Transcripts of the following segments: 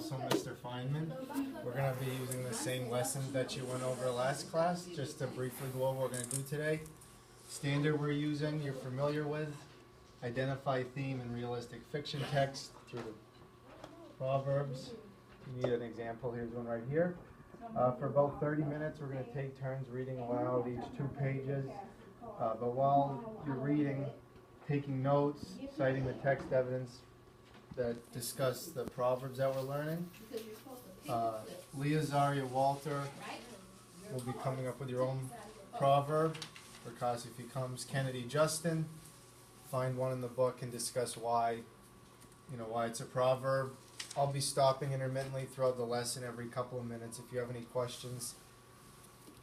also Mr. Fineman. We're going to be using the same lessons that you went over last class, just to briefly go over what we're going to do today. Standard we're using, you're familiar with. Identify theme in realistic fiction text through the Proverbs. You need an example, here's one right here. For about 30 minutes, we're going to take turns reading aloud each 2 pages. But while you're reading, taking notes, citing the text evidence that discuss the Proverbs that we're learning. Leah, Zaria, Walter will be coming up with your own proverb. For Kasi comes, Kennedy, Justin, find one in the book and discuss why it's a proverb. I'll be stopping intermittently throughout the lesson every couple of minutes. If you have any questions,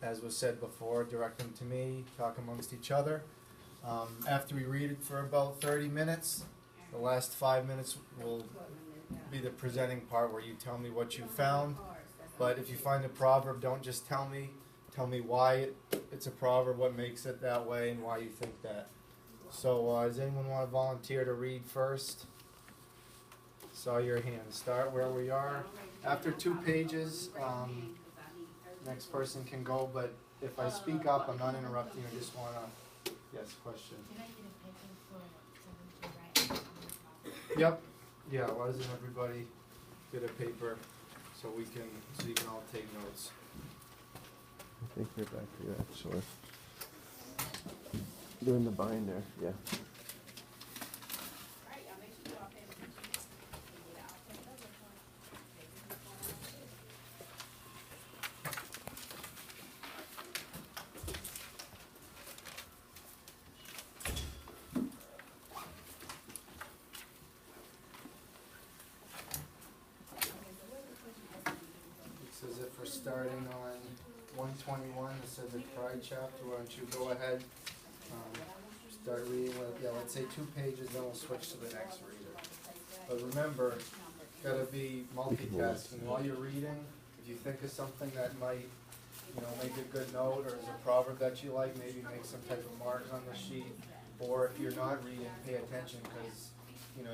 as was said before, direct them to me, talk amongst each other. After we read it for about 30 minutes, the last 5 minutes will be the presenting part where you tell me what you found. But if you find a proverb, don't just tell me. Tell me why it's a proverb, what makes it that way, and why you think that. So does anyone want to volunteer to read first? Saw your hand. Start where we are. After 2 pages, next person can go, but if I speak up, I'm not interrupting. I just want to... Yes, question. Yep. Yeah, why doesn't everybody get a paper so you can all take notes? I think they're back here, actually. They're in the binder, yeah. Starting on 121, it says the Pride chapter. Why don't you go ahead, start reading with, let's say 2 pages, then we'll switch to the next reader. But remember, gotta be multitasking. While you're reading, if you think of something that might, make a good note, or is a proverb that you like, maybe make some type of mark on the sheet. Or if you're not reading, pay attention, because,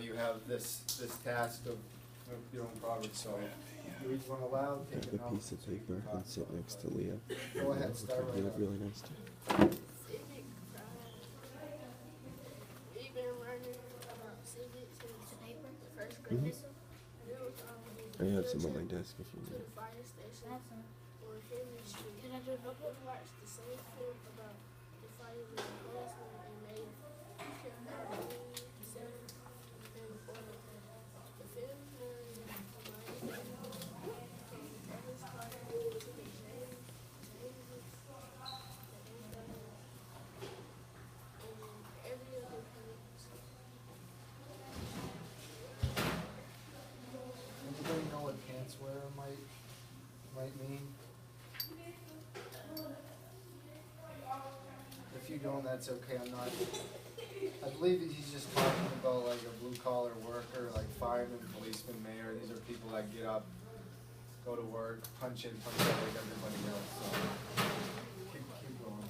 you have this task of your own proverb. So read one aloud, take a Grab a piece of paper and sit next to Leah. Go ahead, start right You now. look really nice too. We've been learning about civics and the paper, the first grade. I have some on my desk if you To need. the fire station on Henry Street. Can I do a watch the same film about the fireman and policeman and made the film Anybody know what pants wear might mean? If you don't, that's okay. I believe that he's just talking about like a blue collar worker, like fireman, policeman, mayor. These are people that get up, go to work, punch in, punch out like everybody else. So keep going.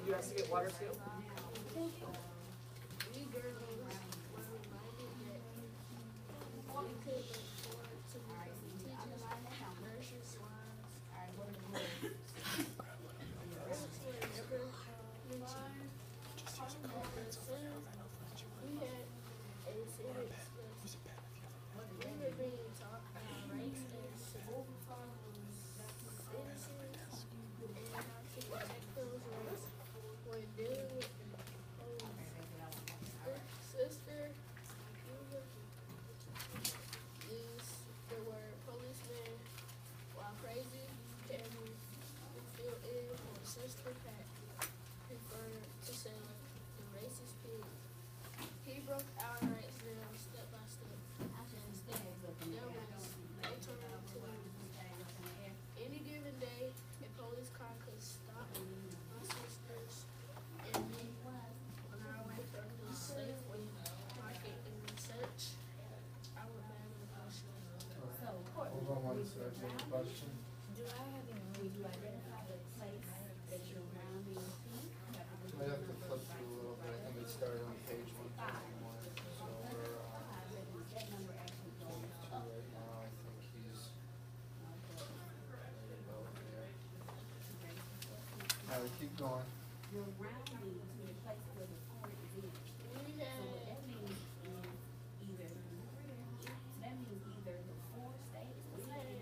You have to get water too? We girls were reminded that we could look forward to teachers, nurses, we had a civics we were being taught about rights and citizens and how to protect those rights when dealing with sister used the word policeman while crazy can fill in for sister Pat preferred to say the racist pig. He broke our rights down step by step. There was no turning to any given day a police car could stop my sisters and me on our way from the Safeway market and research our bag of groceries. Hold on one second. Question? Do I have any way to identify the place that you're rounding to? I have to flip through a little bit. I think it started on Alright, keep going. The round means in the place where the four is in. We So what had that means is either, so that means either the four stays the same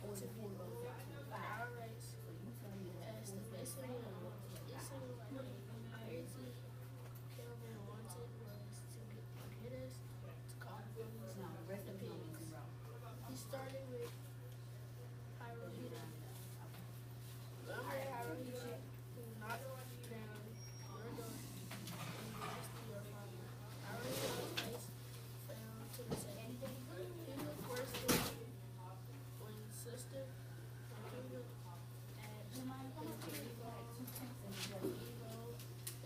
or the four goes out to the five. our race So you tell me that as the the four best goes one. out to the It five. seemed like crazy. Kelvin wanted was to get us to call the police No, on the rest the of them is pigs. in row. He started with Hirohito. Under Hirohito, he knocked down your door and nasty your father. Hirohito's face fell to the sand. He was worse than when Sister Nakuga asked him to leave out evil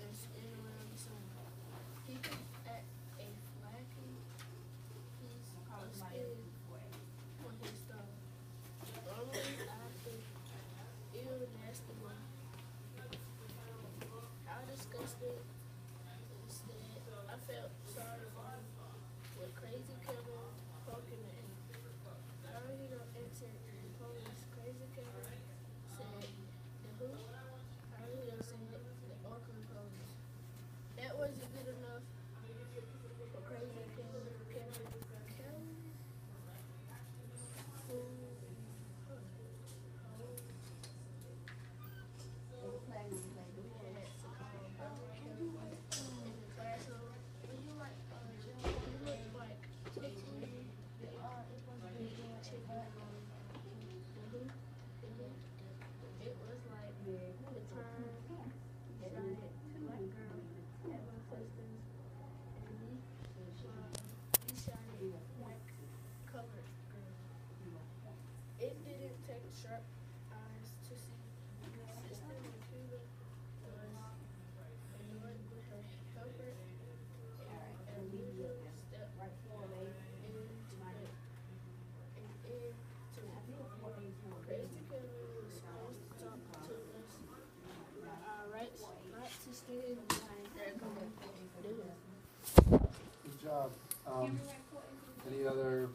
and spin around the sun. He picked at a flaky piece of skin on his thumb. Normally I think, ew, nasty one. How disgusting. Instead, I felt sorry for him. With crazy Kevin poking at him. Hirohito answered the police. Crazy Kevin said, the who? Hirohito said, the Oakland police. That wasn't good enough for crazy Kevin. They were playing on play We the had to call Brother Kevin in the classroom. You look like chicken. Chicken. It was like the time shot at black girl at my sister's, and he shot at black colored girl. It didn't take sharp eyes to see Sister Nakuda was annoyed with her helper, and unusual step right before they into Crazy Kevin was supposed to talk to us about our rights, not to stand there going do it. Good job. Any other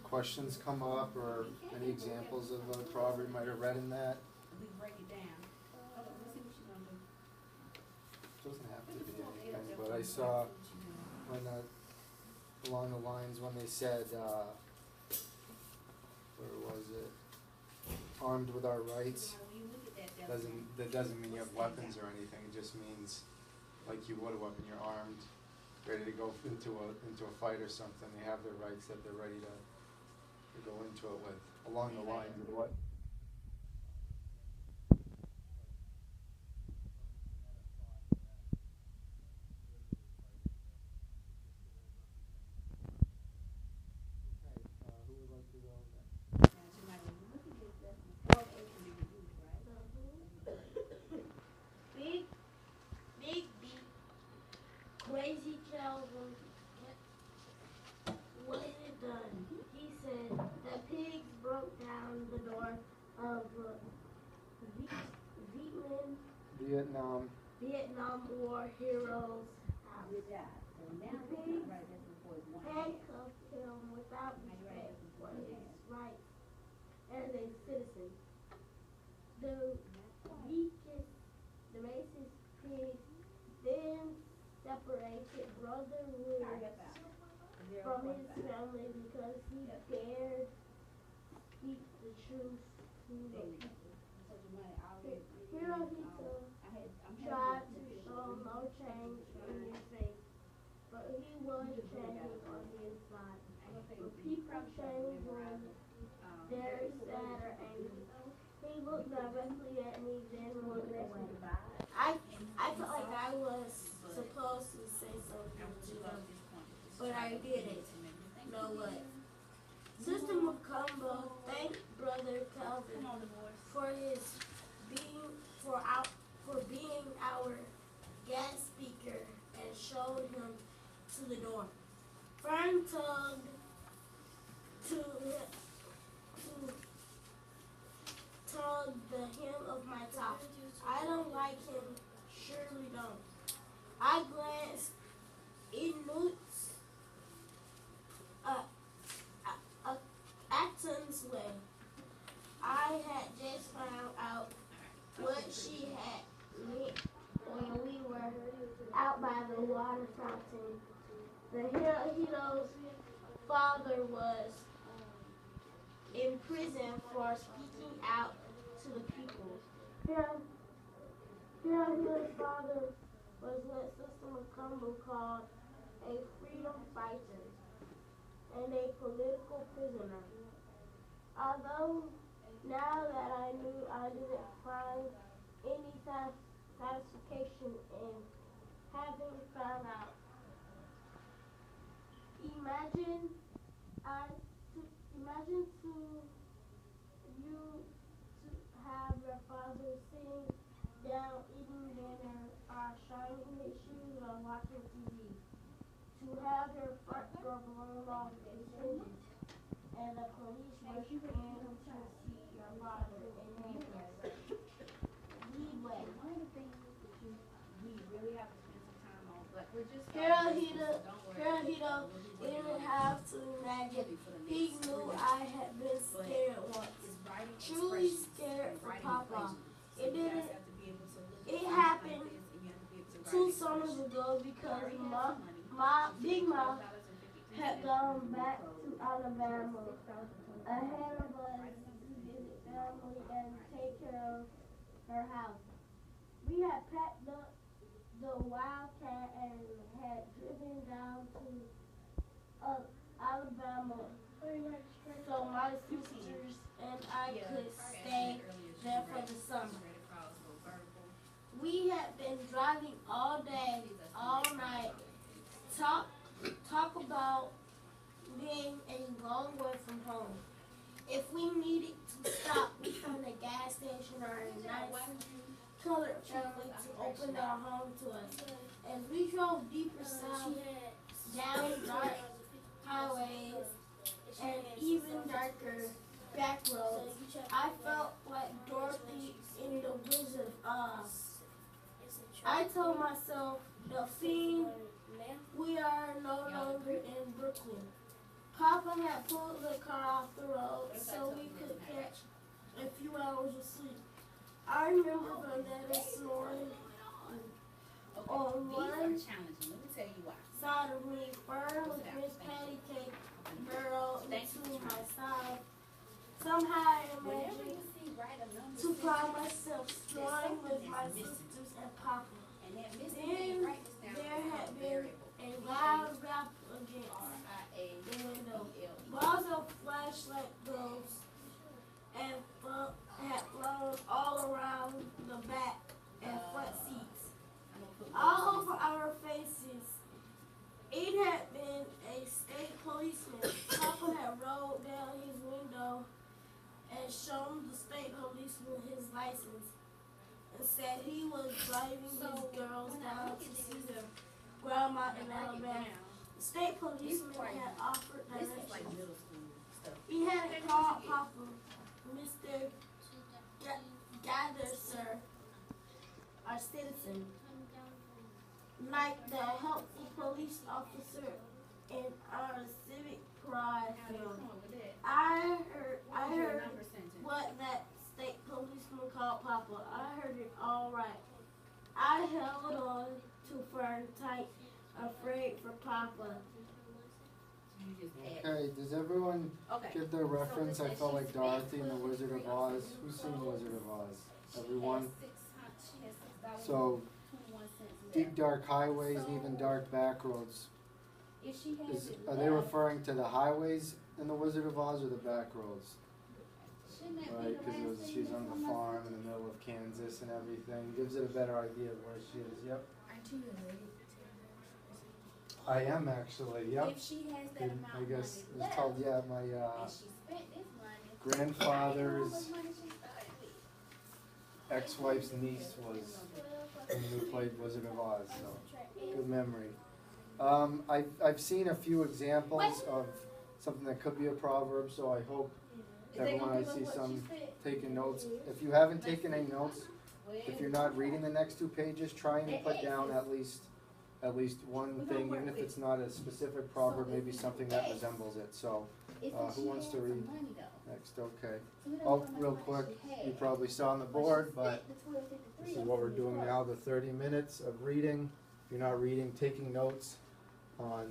questions come up or any examples of a proverb you might have read in that? we break it down. Okay, let's see what she's gonna do. Doesn't have to be anything, but I saw when along the lines when they said, where was it? Armed with our rights. Now, when you look at that, That doesn't mean you have weapons or anything. It just means like you would a weapon. You're armed, ready to go into a fight or something. They have their rights that they're ready to go into it with. Along the lines of what? Who would like to go next? now, when you look at this, that's the four A can be reduced, right? Big beat crazy Calvin. What is it done? He said the pigs broke down the door of Vietnam War heroes' house. Good job. So now, The pigs right, that's before it's one. handcuffed him without respect for his rights as a citizen. The racist pigs then separated Brother Wood from his family because he dared speak the truth to the people. Hirohito tried to show no change in his face, but he was changing on the inside. When people change when they're sad or angry. He looked directly at me, then looked away. I felt like I was supposed to say something to them, but I didn't. Know what? Sister Macumba thanked Brother Calvin for being our guest speaker and showed him to the door. Fern tugged the hem of my top. I don't like him, surely don't. I glanced in Newt's Acton's way. I had just found out what she had by the water fountain. The Hirohito's father was in prison for speaking out to the people. Hirohito's father was what Sister Makumbu called a freedom fighter and a political prisoner. Although now that I knew, I didn't find any satisfaction in having found out. Imagine to have your father sitting down eating dinner or shining his shoes or watching TV. To have your front door blown off its hinges and the police rush in to see your father in handcuffs. Leeway. One of the things that we really have to spend some time on, but we're just Hirohito didn't have to imagine. He knew I had been scared once. Truly scared for Papa. It happened 2 summers ago because Big Mom had gone back to Alabama ahead of us to visit family and take care of her house. We had packed up the Wildcat and had driven down to Alabama so my sisters and I could stay there for the summer. We had been driving all day, all night, talk about being a long way from home. If we needed to stop, we found a gas station or a nice colored family to open their home to us. And we drove deeper south, down dark highways, and even darker back roads. I felt like Dorothy in the Wizard of Oz. I told myself, Delphine, we are no longer in Brooklyn. Papa had pulled the car off the road so we could catch a few hours of sleep. I remember Vanetta snoring on one side of me, Fern with Miss Patty Cake burrowed into my side. Somehow I imagined to find myself snoring with my sisters and Papa. Then there had been a loud rap against the window. Balls of flashlight globes and had flown all around the back and front seats, all over our faces. It had been a state policeman. Papa had rolled down his window and shown the state policeman his license and said he was driving these girls down to see their grandma in Alabama. The state policeman had offered directions. He had called Papa, Mr. Gather, sir, our citizen, like the helpful police officer in our civic pride film. I heard what that state policeman called Papa. I heard it all right. I held on to Fern tight, afraid for Papa. Okay, does everyone get their reference? I felt like Dorothy in the Wizard of Oz. Who's seen Wizard of Oz? Everyone? So, deep dark highways and even dark back roads. Are they referring to the highways in the Wizard of Oz or the back roads? Right, because she's on the farm in the middle of Kansas and everything. Gives it a better idea of where she is. Yep. Aren't you related to her? I am actually. Yep. If she has that amount I guess of it money was told. Yeah, left, my and she spent this money, grandfather's how much money she started with? ex-wife's niece was who played Wizard of Oz. So good memory. I've seen a few examples of something that could be a proverb. So I hope everyone, I see some taking notes. If you haven't taken any notes, if you're not reading the next 2 pages, try and put down at least one thing, even if it's not a specific proverb, maybe something that resembles it. So, who wants to read next? Okay. Oh, real quick, you probably saw on the board, but this is what we're doing now, the 30 minutes of reading. you're not reading, taking notes on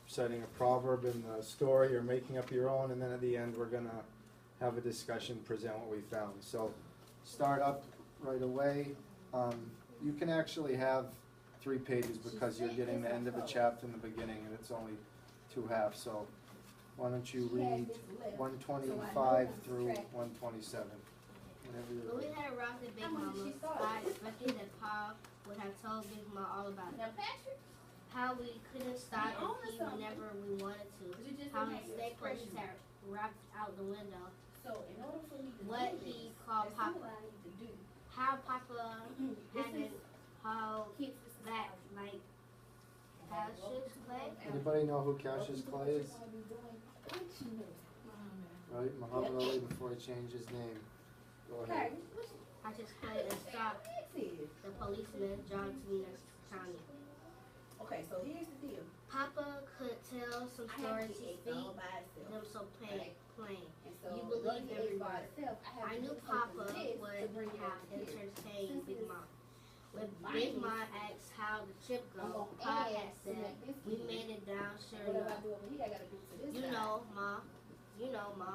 citing a proverb in the story or making up your own, and then at the end, we're gonna have a discussion, present what we found. So start up right away. You can actually have 3 pages because you're getting the end of a chapter in the beginning and it's only 2 halves. So why don't you read 125 through 127? Whenever you're When we ready. had a rock at Big Mama's, I expected that Pa would have told Big Ma all about it. How we couldn't stop and pee whenever we wanted to. How his snake clothes had wrapped out the window. So in order for me to What do he this, called that's Papa. what I need to do. How Papa hadn't hauled back like Cassius Clay. Anybody know who Cassius Clay is? Right, Muhammad Ali before he changed his name. Go ahead. Cassius Clay and stopped the policeman John to the next county. Okay, so here's the deal. Papa could tell some I have stories to his eat feet all by itself. them so plain. And so You believe running every it by word. itself, I have I to knew do Papa something to this would to bring it have over here. entertained Since Big it's Mom. When mine Big is- Mom asked how the trip I'm go, gonna Pa add had some said, of this we in made it down, sure Whatever I enough. do over here, I gotta do to this You side. know, Ma. You know, Ma.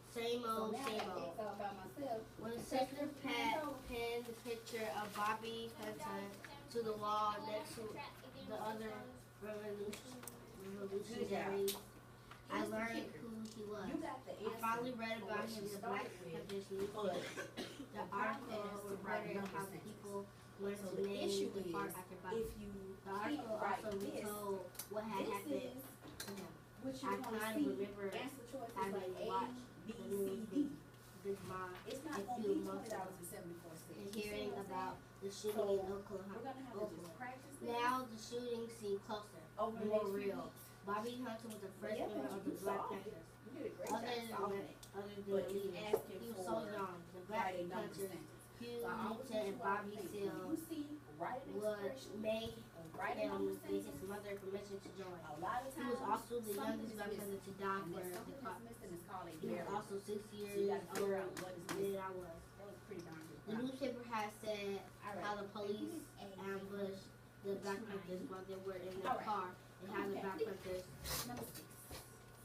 Same So old, now same I old. ask all by myself. When Sister Pat pinned the picture of Bobby Hutton to the wall next to the other revolutionaries, I learned who he was. You got the I answer. finally read for about what him she in the Black started with, Panthers but newspaper. The article reported how people wanted So to the name issue the park is, after Bobby. if you The keep article also writing this, retold what had this happened is to him. what you I wanna kind of see. remember Answer choices having like A, watched B, the C, news D. Big Mom It's not a gonna few be months ago $20.74. and hearing about the shooting So, in We're Oklahoma. gonna have to just practice this Now the shooting seemed closer, over the more next few real. weeks. Bobby Hutton was the first Yeah, member but of the you Black solved it. Panthers. You did a great Other job than solving the it. leaders, But it's asking he was so for young. The Black writing number Panthers, sentences. Hugh So I always Newton and Bobby think, Seale when you see writing would expression made or writing him number give his sentences, mother permission to join. a lot of He was times, also the something youngest is Black missing. Panther to die And for then the something cause. that's missing is called a He was barrier. also 6 So you years gotta figure older out what is than missing. I was. That was pretty darn good. The newspaper had said All right. how the police ambushed the Black Panthers while they were in their car, and how the Black Panthers Number 6.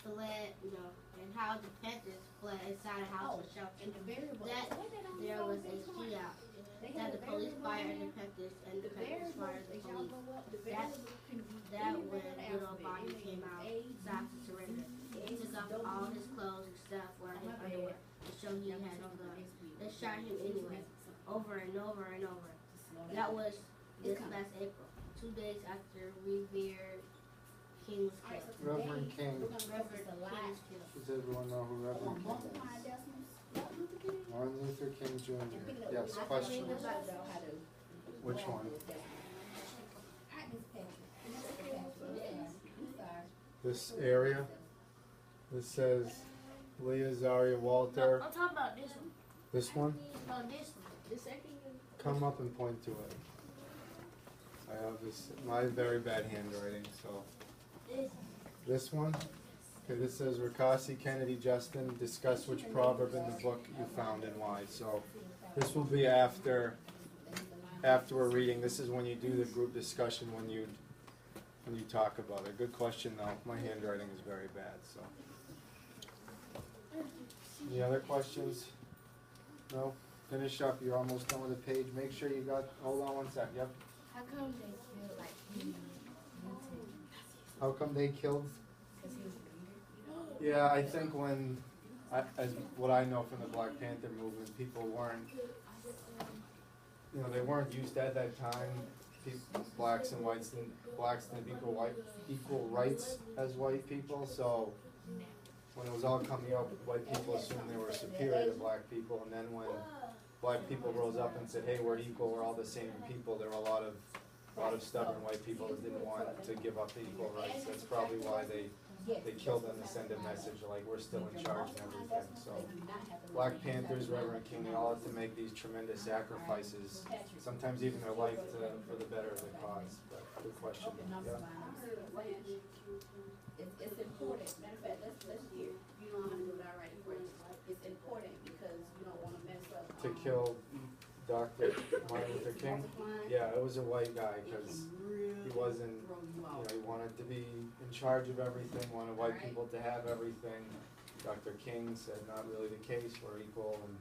fled, and how the Panthers fled inside a house Oh, or shelter. and the variable. That Wait, they don't there know was what a they call it. shootout. They That had the a police variable fired in the there. Panthers and the The Panthers variable, fired the as y'all police. go up, the That- variable can be That any when letter good old alphabet. Bobby It came may out, be A, stopped to B, surrender. C, He took off all his clothes and stuff wearing his underwear to show he had no gun. They shot him anyway, over and over and over. That was this last April, 2 days after revered King was Alright, killed. so today, Reverend King. we're gonna focus Reverend a King lot was killed. Does everyone know who on Reverend King multiplying is? decimals. Martin Luther King. Martin Luther King Jr. And picking up Yes, what question. we talked about how to Which graph one? those decimals. Alright, Miss Patrick. I'm sorry. This area, this says Leah, Zaria, No, Walter. I'm talking about this one. This one, No, this one. The second one. come up and point to it. I have this, my very bad handwriting, so. This. This one, okay, this says Rakasi, Kennedy, Justin, discuss which proverb in the book you found and why. So this will be after we're reading. This is when you do the group discussion, when you talk about it. Good question though, my handwriting is very bad, so. Any other questions? No? Finish up, you're almost done with the page. Make sure you got, hold on one sec, yep. How come they feel like How come they killed? Cause he was a leader. Yeah, I think when, as what I know from the Black Panther movement, people weren't, they weren't used at that time. Blacks and whites didn't equal rights as white people. So when it was all coming up, white people assumed they were superior to black people, and then when black people rose up and said, "Hey, we're equal. We're all the same people," there were a lot of stubborn white people that didn't want to give up the equal rights. That's probably why they killed them to send a message like we're still in charge and everything. So Black Panthers, Reverend King, they all had to make these tremendous sacrifices, sometimes even their life for the better of the cause. But good question. Yeah. It's important. Matter of fact, let's hear. You know, I'm gonna do it all right for you. It's important because you don't wanna mess up. To kill Dr. Martin Luther King? Yeah, it was a white guy, because he wasn't, you know, he wanted to be in charge of everything, wanted white people to have everything. Dr. King said not really the case, we're equal, and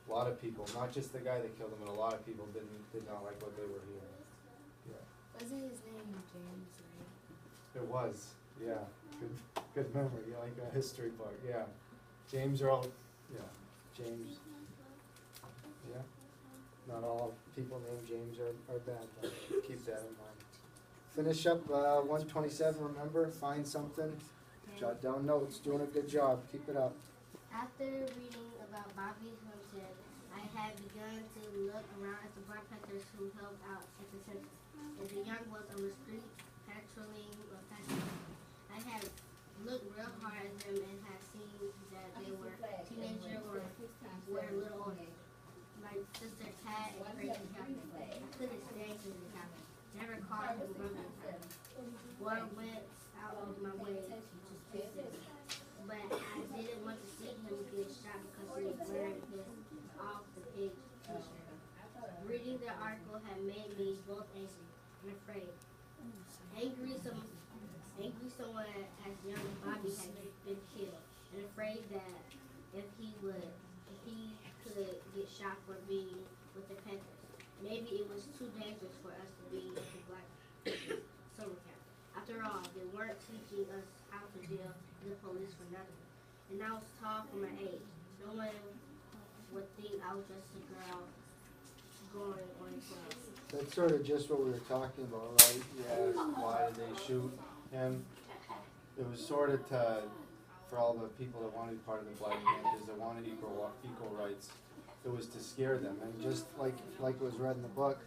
a lot of people, not just the guy that killed him, but a lot of people did not like what they were hearing. Yeah. Wasn't his name James, right? It was, yeah, good memory, like a history book, yeah. James Earl, yeah, James, yeah. Not all people named James are bad, but keep that in mind. Finish up, 127, remember, find something, jot down notes, doing a good job, keep it up. After reading about Bobby Hutton, I had begun to look around at the Black Panthers who helped out at the census. As a young one on the street, patrolling, I had looked real hard at them and had seen that they were teenagers or were a little older. My sister Kat and Crazy Captain. I couldn't stand Crazy Captain. Never caught him running. One went out of my way to speak to him. But I didn't want to see him get shot because he was wearing his off the page t-shirt. Reading the article had made me both angry and afraid. Angry someone as young as Bobby had been killed, and afraid that if he could get shot for being with the Panthers. Maybe it was too dangerous for us to be with the Black Panthers summer camp. After all, they weren't teaching us how to deal with the police for nothing. And I was tall for my age. No one would think I was just a girl going on clubs. That's sort of just what we were talking about, right? Yeah, why did they shoot him? It was sort of for all the people that wanted to be part of the Black Panthers, that wanted equal rights. It was to scare them, and just like it was read in the book,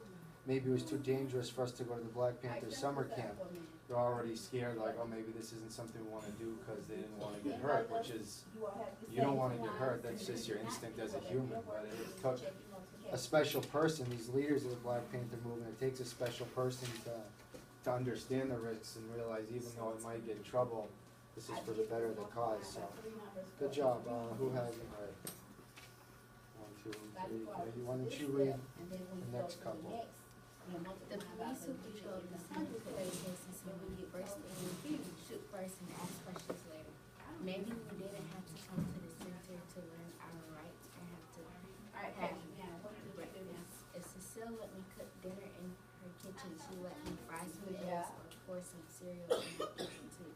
maybe it was too dangerous for us to go to the Black Panthers summer camp. They're already scared, like, oh, maybe this isn't something we want to do because they didn't want to get hurt, which is, you don't want to get hurt, that's just your instinct as a human, but it took a special person, these leaders of the Black Panther movement, it takes a special person to understand the risks and realize even though it might get in trouble, this is for the better of the cause, so. Good job, who has it right? 1, 2, 3, why don't you read the next couple? The police who patrolled the scene put their cases when we get first in, shoot first and ask questions later. Maybe we didn't have to come to the center to learn our rights and have to have breakfast. If Cecile let me cook dinner in her kitchen, she let me fry some eggs or pour some cereal in her kitchen too.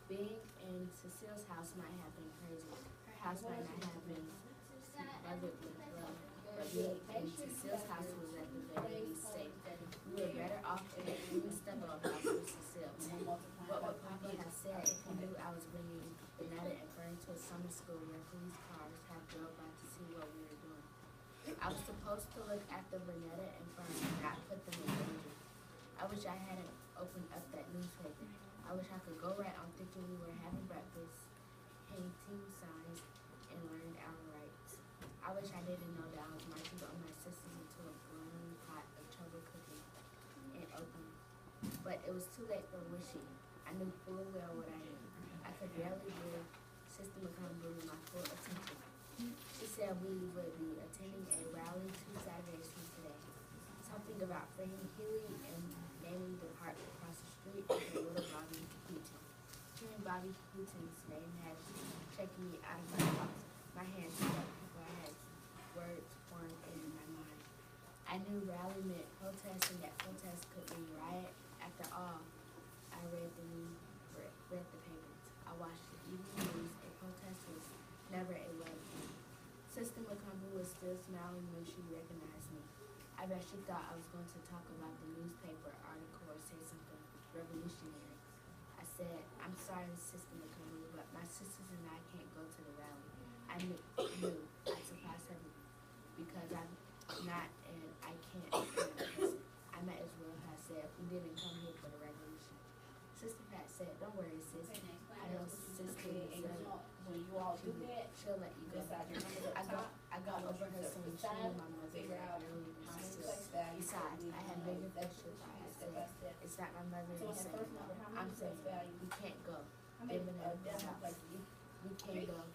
Being in Cecile's house might have been crazy. Her house might not have been smothered with love. But being in Cecile's house was at the very least safe. We were better off in a even stubble house with Cecile. What would Papa have said if he knew I was bringing Renetta and Fern to a summer school where police cars have drove by to see what we were doing? I was supposed to look after Renetta and Fern, not put them in danger. I wish I hadn't opened up that newspaper. I wish I could go right on thinking we were having breakfast, painting signs, and learned our rights. I wish I didn't know that I was marching on my sisters into a boiling pot of trouble cooking and opening. But it was too late for wishing. I knew full well what I knew. I could barely give Sister McCombie my full attention. She said we would be attending a rally 2 Saturdays from today. Something about freeing Huey and naming the park across the street after little Bobby Hutton. Hearing Bobby Hutton's name had shaken me out of my thoughts. My hands stuck before I had words formed in my mind. I knew rally meant protest, and that protest could mean riot. After all, I read the papers. I watched the evening news. A protest was never a love thing. Sister McCombie was still smiling when she recognized me. I bet she thought I was going to talk about the newspaper article or say something revolutionary. I said, I'm sorry, Sister McCombie, but my sisters and I can't go to the rally. I knew I surprised her because I'm not and I can't stand this. I might as well have said we didn't come here for the revolution. Sister Pat said, don't worry, sis. I know Sister she'll let you go. I got over her saying she and my mother were early than Cecile. Besides, I had bigger fish to fry. I said, it's not my mother and son. I'm saying, we can't go. They've been at the house. We can't go.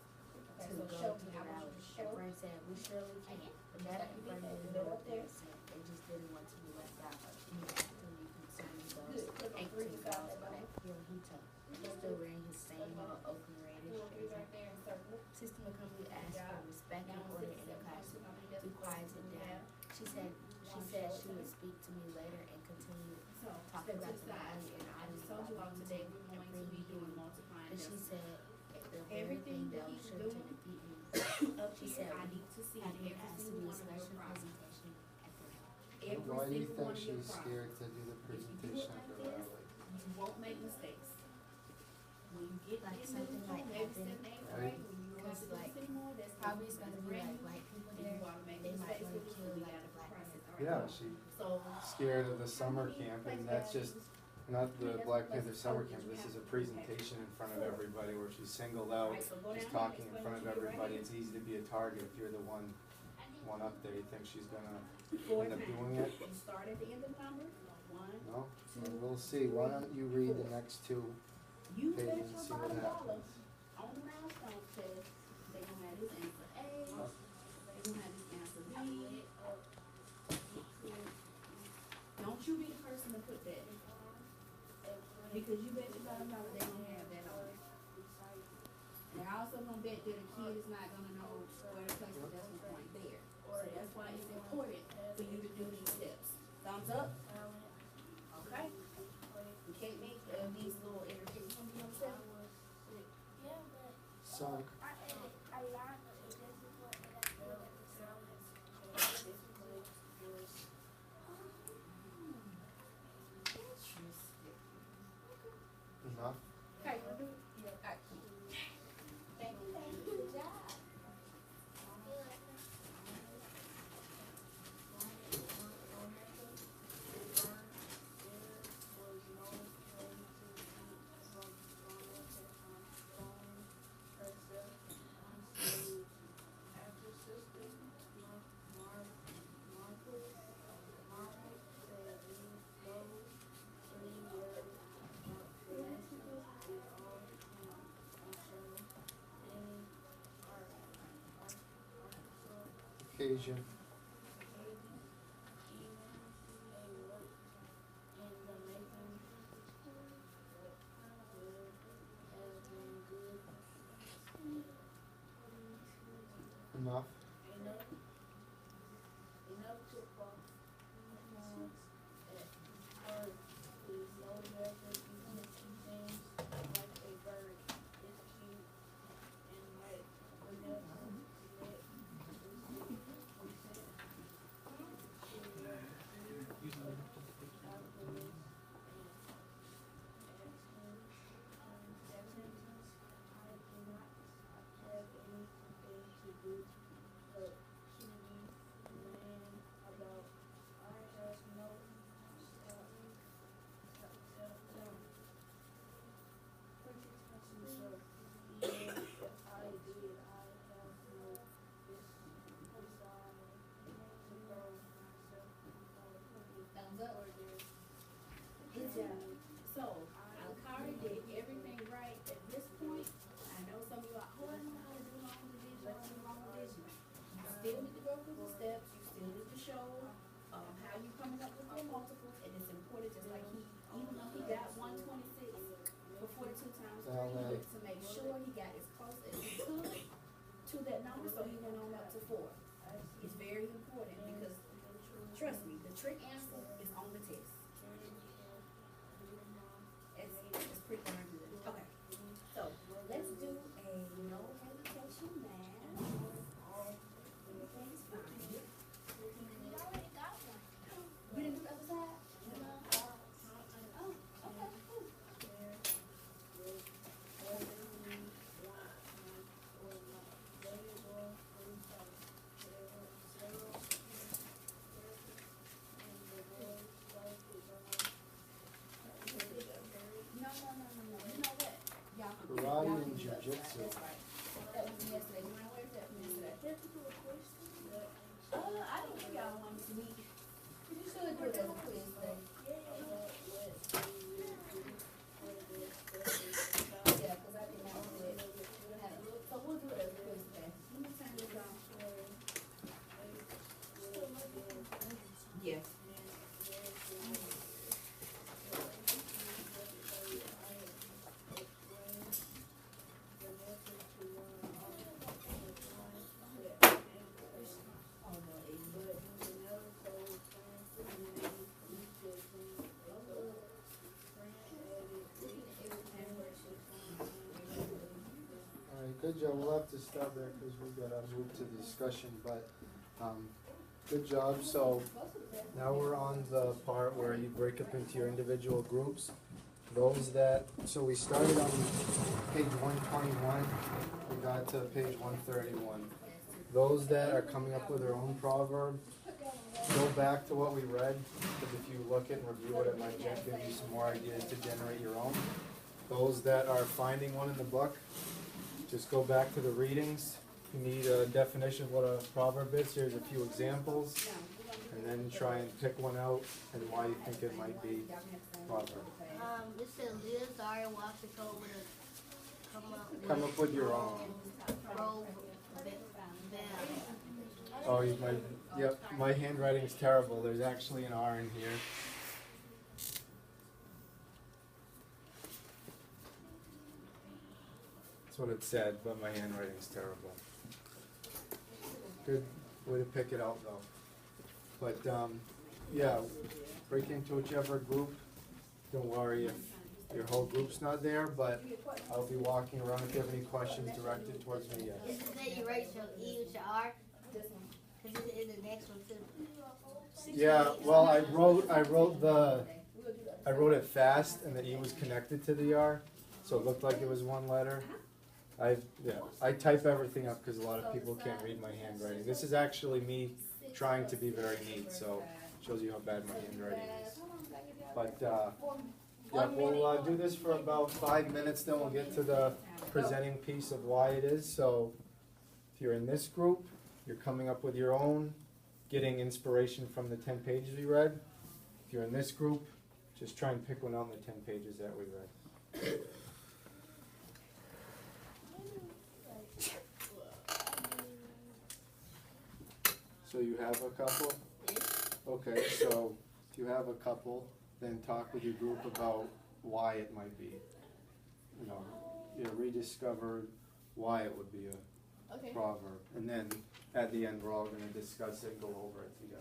to go to the rally. And Frank said, we surely can. But Dad and Frank didn't know what they were saying. They just didn't want to be left out of any activity concerning those 18 girls on that field he took. He's still wearing his same Oakland Raiders jersey. Sister McCombie asked for respect and order in the classroom. We quieted down. She said she would speak to me later and continue talking about the rally and I was told you all today we're going to be doing multiplying. And she said the very thing that was sure to defeat me. She said I need to see every single one of your presentation at the rally. Why do you think she's scared to do the presentation at the rally? You won't make mistakes. When you get Like in something the like maybe happened, 7th, 8th right? grade, when you don't have to do Like, this anymore, that's probably it's gonna be brand like new. white people You there. ought to make They might mistakes want with to it, kill we like gotta the black process. person. All Yeah, right. she So, scared of the summer camp, and that's just not the Black Panther summer camp. This is a presentation in front of everybody where she's singled out. She's talking in front of everybody. It's easy to be a target if you're the one up there. You think she's gonna four end up times. doing it? You start at the end of the number, one, No? Well, we'll see. Why don't you read the next two you pages bet and your see what bottom dollar happens? on the milestone test, they gonna have this answer A, they gonna have this answer B. Don't you be the person to put that, because you bet your bottom dollar they gonna have that on it. And they're also gonna bet that a kid is not gonna know where to place the decimal point there. So that's why it's important for you to do these steps. Thumbs up? Okay. We can't make these little irritations on themselves. So, enough? Okay. Alright. Thank you, good job. Occasion. Enough? Enough football. Is no record, you can see things like a bird. It's cute and like whenever Thumbs up. Good job. So, Alkari did everything right at this point. I know some of you are, oh, I don't know how to do long division, I don't do long division. You still need to go through the steps, you still need to show, how you coming up with your multiples, and it's important, just like even though he got 126 for 42 times 3, he wanted to make sure he got as close as he could to that number, so he went on up to 4. It's very important because, trust me, the trick answer is on the test. It's pretty darn good. Okay, so let's do a no hesitation math. Everything's fine. We already got one. You didn't do the other side? Oh, okay, cool. No. You know what? Y'all can Karate y'all and can do the other side. jujitsu. That's right. That was yesterday. You wanna wear that from yesterday? I don't think y'all want to meet. You should do it as a quiz thing. Yeah, cause I didn't have to do it. So we'll do it as a quiz thing. good job. We'll have to stop there because we gotta move to discussion, but, good job. So now we're on the part where you break up into your individual groups. Those that, so we started on page 121, we got to page 131. Those that are coming up with their own proverb, go back to what we read, because if you look at and review it, it might give you some more ideas to generate your own. Those that are finding one in the book, just go back to the readings. You need a definition of what a proverb is. Here's a few examples, and then try and pick one out and why you think it might be proverb. It said Leah Zara Walker told me to Come up with your own. Roll Oh, you might, yep, my handwriting's terrible. There's actually an R in here. That's what it said, but my handwriting's terrible. Good way to pick it out though. But, yeah, break into whichever group. Don't worry if your whole group's not there, but I'll be walking around. If you have any questions directed towards me, yes. Is it that you write your E with your R? Because it's in the next one too. Yeah, well, I wrote it fast, and the E was connected to the R, so it looked like it was one letter. I type everything up because a lot of people can't read my handwriting. This is actually me trying to be very neat, so it shows you how bad my handwriting is. But, yeah, we'll do this for about 5 minutes, then we'll get to the presenting piece of why it is. So, if you're in this group, you're coming up with your own, getting inspiration from the 10 pages we read. If you're in this group, just try and pick one out of the 10 pages that we read. So you have a couple? Okay, so if you have a couple, then talk with your group about why it might be. Rediscover why it would be a proverb. And then at the end, we're all going to discuss it and go over it together.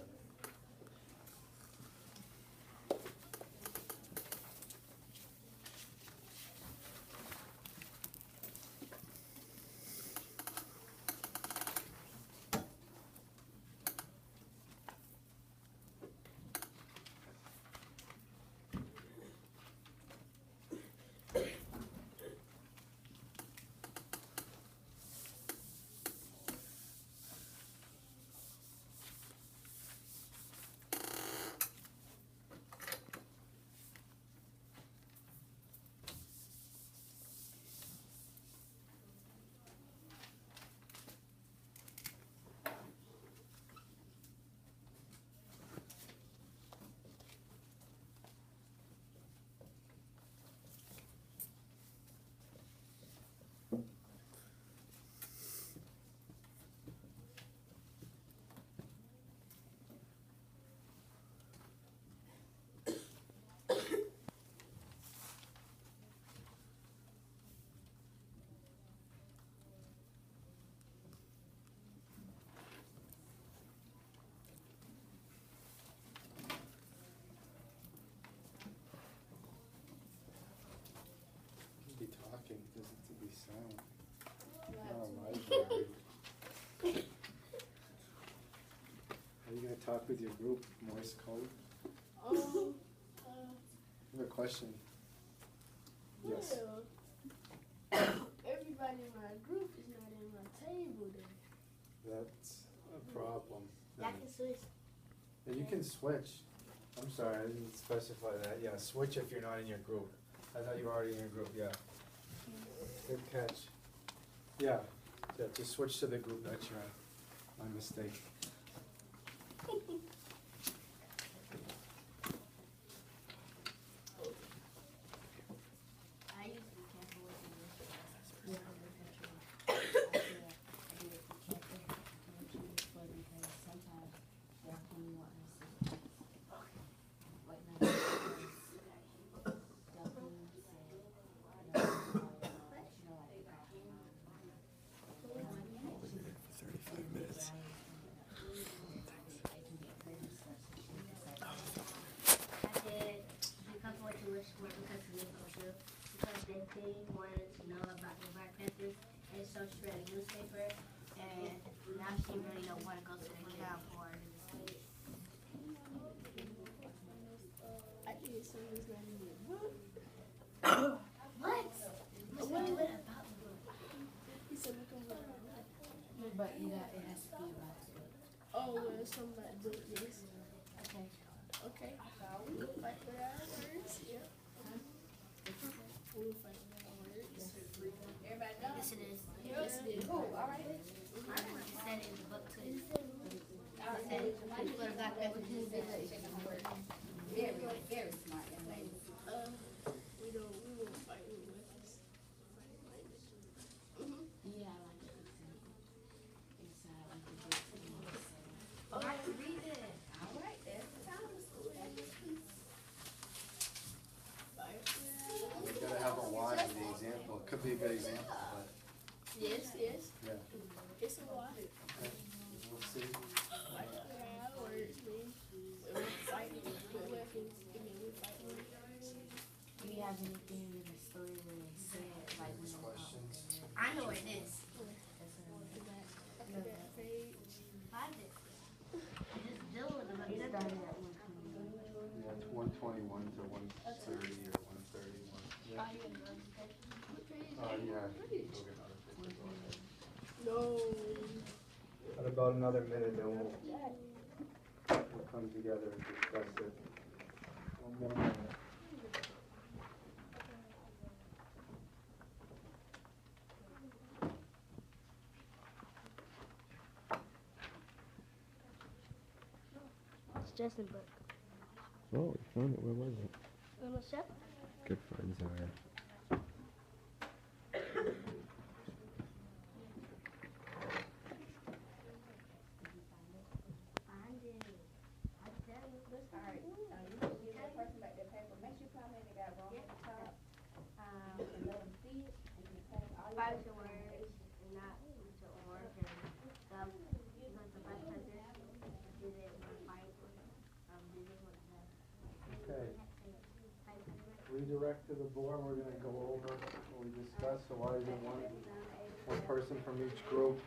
Doesn't to be silent. Library. Are you gonna talk with your group, Morse code? I have a question. Yes. Everybody in my group is not in my table then. That's a problem. I can switch. Yeah, you can switch. I'm sorry, I didn't specify that. Yeah, switch if you're not in your group. I thought you were already in your group, yeah. Good catch. Yeah, just switch to the group that you're in. My mistake. I used to be careful with the I do it to check it, because sometimes they'll come you want to see. Like now, because they wanted to know about the Black Panthers, and it's so stressful. it's not in your book. What? What about the book? He said we can look at it. But you got, it has to be about the book. Oh, well, it's something about the book, yes. Okay. Okay. We'll fight for our words. Yep. We'll fight for our words. Everybody done? Yes, it is. Yes, it is. Cool, all right. It said it in the book too. It said, you would have got that with his Very, very smart young lady. We won't fight with weapons. Fight like this. Yeah, I like it. Inside like the book. Oh, I can read it. All right, there's the time to school. You gotta have a why in the example. It could be a good example, but Yes, yes. yeah. It's a lot. Okay. We'll see. Fight for our words, man. We're fighting with weapons. I mean, we're fighting with words. Do you have anything in the story where they said, like, when they Questions? I know where it is. Up to that page. Find it. Just do it. It started at 121. Yeah, it's 121 to 130 or 131. Yeah. Yeah. Go get another picture. Go ahead. No. At about another minute, then we'll come together and discuss it. One more minute. It's Justin book. Oh, we found it. Where was it? On the shelf? Good finds are. Find it. I tell you, this All right, you can give that person back their paper. Make sure you come in and got wrong at the top. And let them see it. And you pass all your fight papers. your words and not with your words and stuff. Because the vice president did it in a fight. Did it with the. Okay. Redirect to the board, we're gonna go over what we discussed, so why is it one person from each group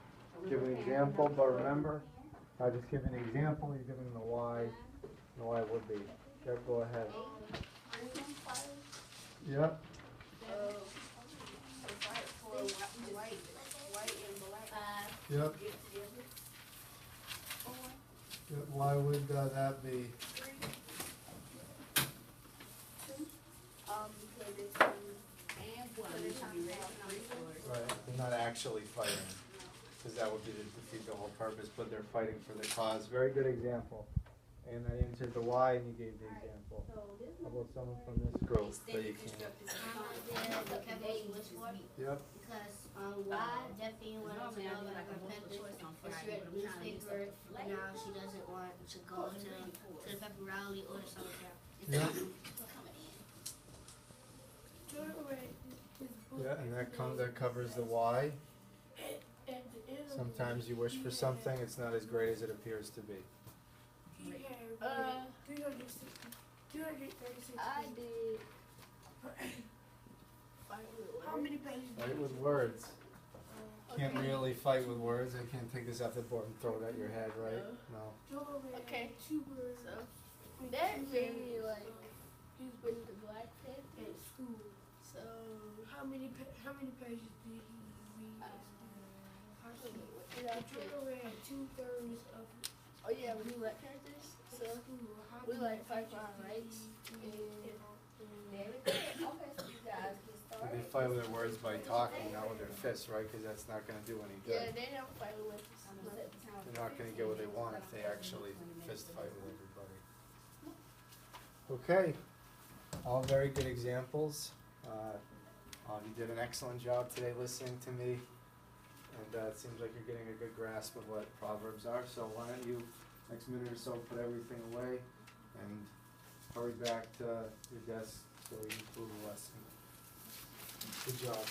give an example, but remember, I just give an example, you're giving the why, and why it would be. Jeff, go ahead. Yep. Fight for white and black. Yep. Yep, why would that be? Because it's and one. Right, they're not actually fighting, because that would be to defeat the whole purpose, but they're fighting for the cause. Very good example. And I answered the why, and you gave the example. How about someone from this group that you can? Yep. Because why Jeffy wanted to know about her pepper, and she read the newspaper, and now she doesn't want to go to the pepper rally or the summer camp. Yep. Yeah, and that covers the why. Sometimes you wish for something, it's not as great as it appears to be. I did. How many pages? Fight with words. Can't really fight with words. I can't take this off the board and throw it at your head, right? No. Okay. So that made me like when the Black Panther at school. So How many pages did he read? Read 2/3 of oh yeah, we Black Panthers. So we like fight for our rights. Very good. Okay, so you guys get started. They fight with their words by talking, not with their fists, right? Because that's not going to do any Yeah, good. they don't fight with us. They're not going to get what they want if they actually fist fight with everybody. Okay, all very good examples. You did an excellent job today listening to me, and it seems like you're getting a good grasp of what Proverbs are. So why don't you, next minute or so, put everything away and hurry back to your desk so we can conclude the lesson. Good job.